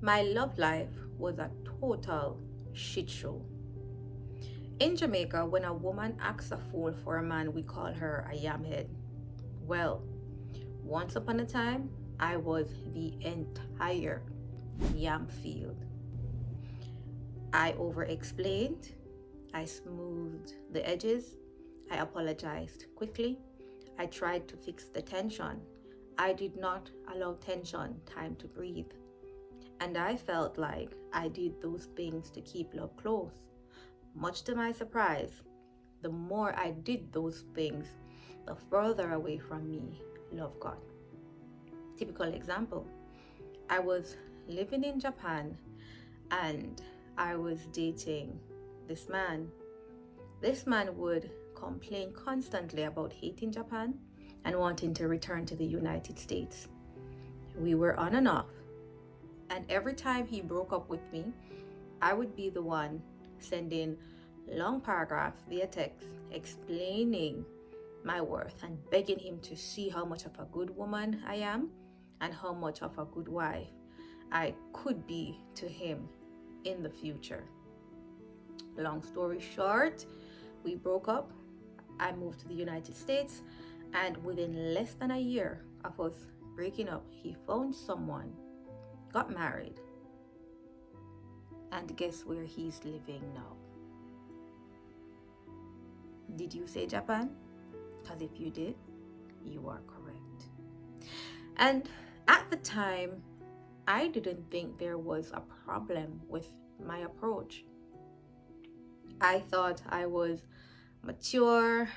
My love life was a total shit show. In Jamaica, when a woman acts a fool for a man, we call her a yamhead. Well, once upon a time, I was the entire yam field. I over explained, I smoothed the edges, I apologized quickly, I tried to fix the tension. I did not allow tension time to breathe. And I felt like I did those things to keep love close. Much to my surprise, the more I did those things, the further away from me love got. Typical example, I was living in Japan and I was dating this man. This man would complain constantly about hating Japan and wanting to return to the United States. We were on and off, and every time he broke up with me, I would be the one sending long paragraphs via text explaining my worth and begging him to see how much of a good woman I am and how much of a good wife I could be to him in the future. Long story short, we broke up. I moved to the United States, and within less than a year of us breaking up, he found someone, got married, and guess where he's living now? Did you say Japan? Because if you did, you are correct. And at the time, I didn't think there was a problem with my approach. I thought I was mature,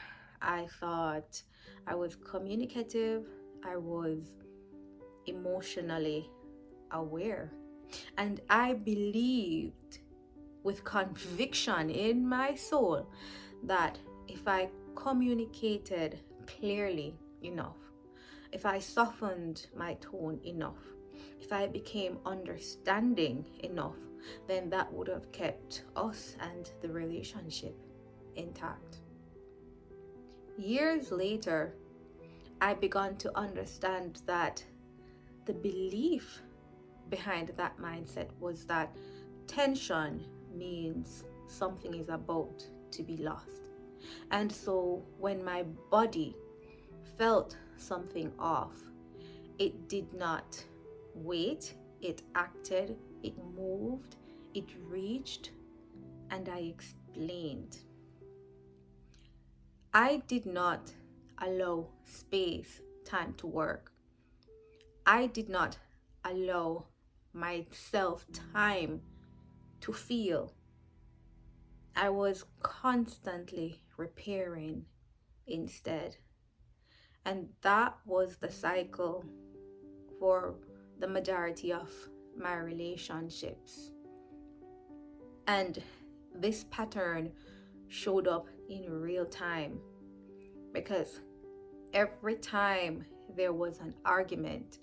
I thought I was communicative, I was emotionally aware, and I believed with conviction in my soul that if I communicated clearly enough, if I softened my tone enough, if I became understanding enough, then that would have kept us and the relationship intact. Years later, I began to understand that the belief behind that mindset was that tension means something is about to be lost. And so when my body felt something off, it did not wait, it acted, it moved, it reached, and I explained. I did not allow space, time to work. I did not allow myself time to feel. I was constantly repairing instead. And that was the cycle for the majority of my relationships. And this pattern showed up in real time because every time there was an argument,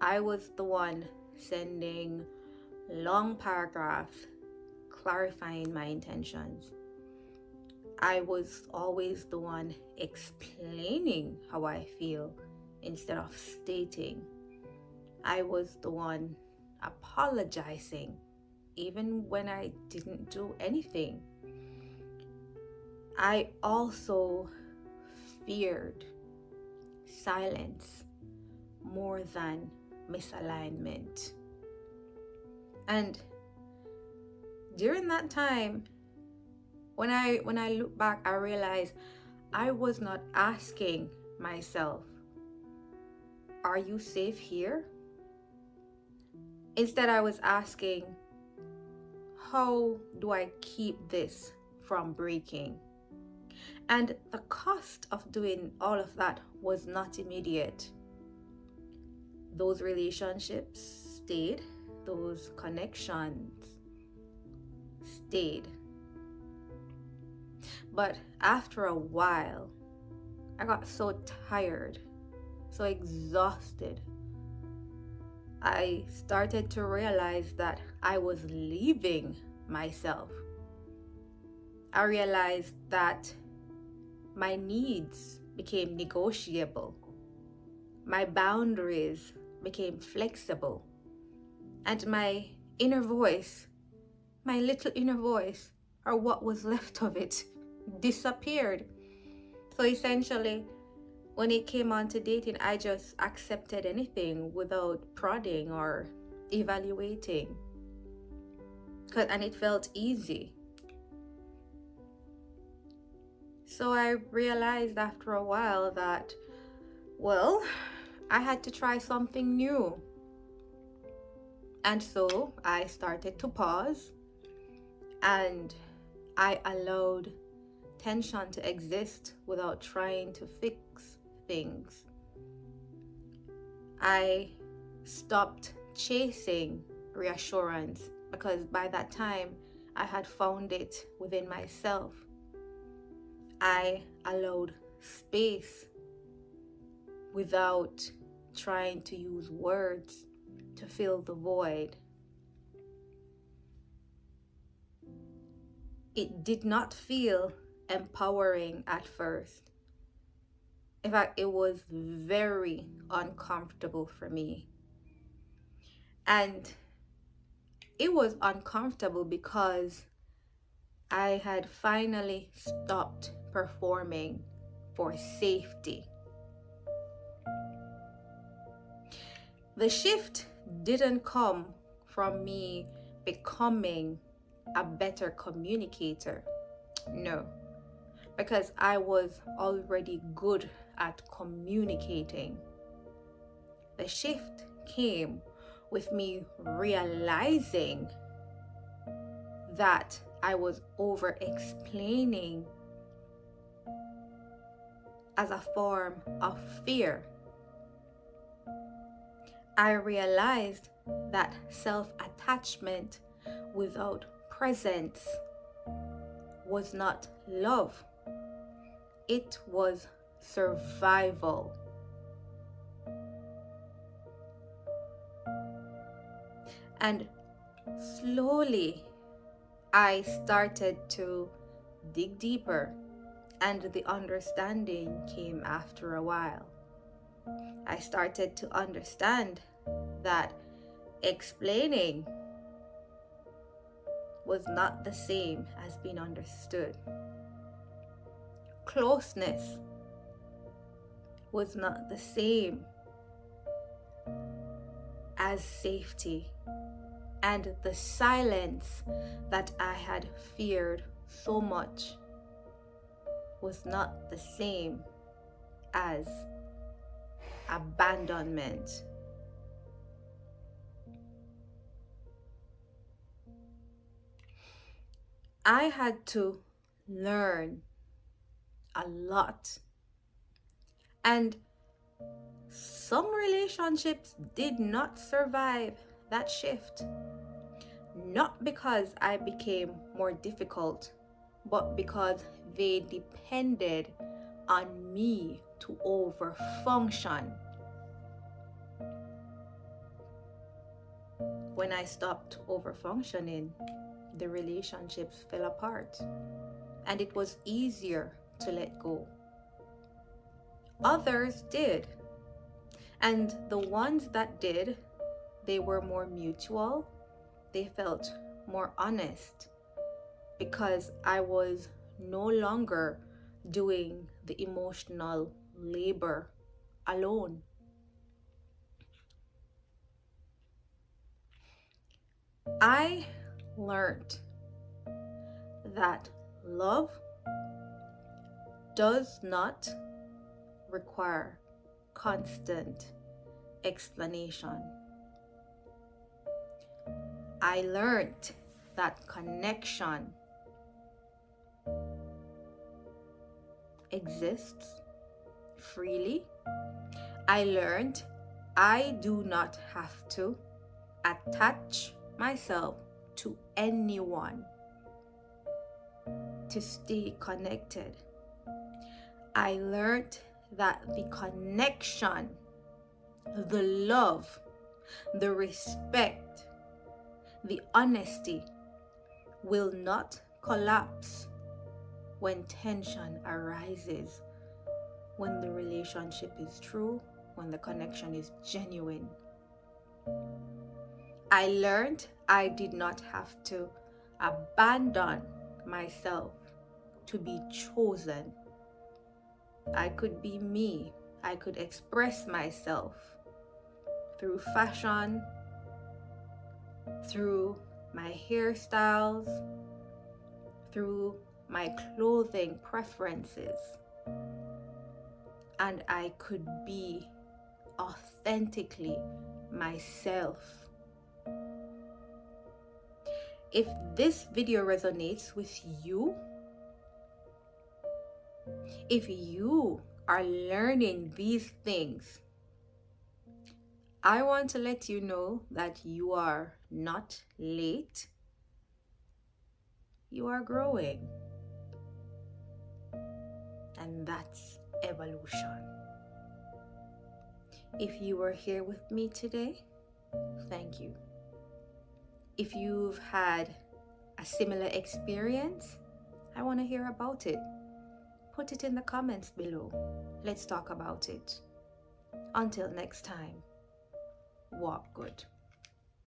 I was the one sending long paragraphs clarifying my intentions. I was always the one explaining how I feel instead of stating. I was the one apologizing even when I didn't do anything. I also feared silence more than misalignment. And during that time, when I look back, I realized I was not asking myself, are you safe here? Instead, I was asking, how do I keep this from breaking? And the cost of doing all of that was not immediate. Those relationships stayed, those connections stayed. But after a while, I got so tired, so exhausted. I started to realize that I was leaving myself. I realized that my needs became negotiable. My boundaries became flexible. And my inner voice, my little inner voice, or what was left of it, disappeared. So essentially, when it came on to dating, I just accepted anything without prodding or evaluating. And it felt easy. So I realized after a while that, well, I had to try something new. And so I started to pause and I allowed tension to exist without trying to fix things. I stopped chasing reassurance because by that time I had found it within myself. I allowed space without trying to use words to fill the void. It did not feel empowering at first. In fact, it was very uncomfortable for me. And it was uncomfortable because I had finally stopped performing for safety. The shift didn't come from me becoming a better communicator. No, because I was already good at communicating. The shift came with me realizing that I was over explaining as a form of fear. I realized that self-attachment without presence was not love. It was survival. And slowly, I started to dig deeper, and the understanding came after a while. I started to understand that explaining was not the same as being understood. Closeness was not the same as safety. And the silence that I had feared so much was not the same as abandonment. I had to learn a lot. And some relationships did not survive that shift. Not because I became more difficult, but because they depended on me to overfunction. When I stopped overfunctioning, the relationships fell apart, and it was easier to let go. Others did, and the ones that did, they were more mutual. They felt more honest because I was no longer doing the emotional labor alone. I learned that love does not require constant explanation. I learned that connection exists freely. I learned I do not have to attach myself to anyone to stay connected. I learned that the connection, the love, the respect, the honesty will not collapse when tension arises, when the relationship is true, when the connection is genuine. I learned I did not have to abandon myself to be chosen. I could be me. I could express myself through fashion, through my hairstyles, through my clothing preferences. And I could be authentically myself. If this video resonates with you, if you are learning these things, I want to let you know that you are not late. You are growing. And that's evolution. If you were here with me today, thank you. If you've had a similar experience, I want to hear about it. Put it in the comments below. Let's talk about it. Until next time, walk good.